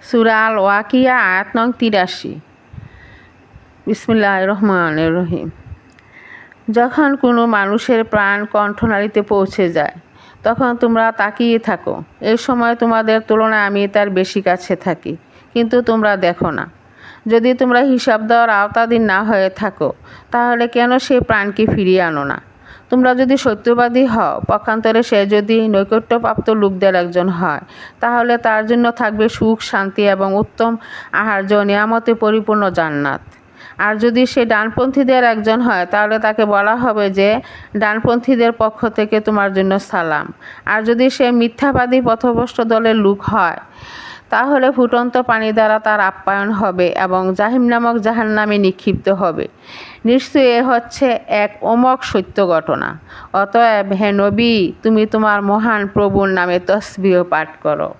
সূরা আল ওয়াকিয়া আয়াত নং ৮৩। বিসমিল্লাহির রহমানির রহিম। যখন কোনো মানুষের প্রাণ কণ্ঠনালীতে পৌঁছে যায় তখন তোমরা তাকিয়ে থাকো। এই সময় তোমাদের তুলনায় আমি তার বেশি কাছে থাকি, কিন্তু তোমরা দেখো না। যদি তোমরা হিসাব দেওয়ার আওতাধীন না হয়ে থাকো তাহলে কেন সেই প্রাণকে ফিরিয়ে আনো না? তোমরা যদি সত্যবাদী হও, পক্ষান্তরে সে যদি নৈকট্যপ্রাপ্ত লোকদের একজন হয়, তাহলে তার জন্য থাকবে সুখ, শান্তি এবং উত্তম আহার্য নিয়ামতে পরিপূর্ণ জান্নাত। আর যদি সে ডানপন্থীদের একজন হয় তাহলে তাকে বলা হবে যে ডানপন্থীদের পক্ষ থেকে তোমার জন্য সালাম। আর যদি সে মিথ্যাবাদী পথভ্রষ্ট দলের লোক হয় তাহলে ফুটন্ত পানি দ্বারা তার আপ্যায়ন হবে এবং জাহিম নামক জাহান্নামে নিক্ষিপ্ত হবে। নিশ্চয়ই এ হচ্ছে এক অমোঘ সত্য ঘটনা। অতএব হে নবী, তুমি তোমার মহান প্রভুর নামে তসবিহ পাঠ করো।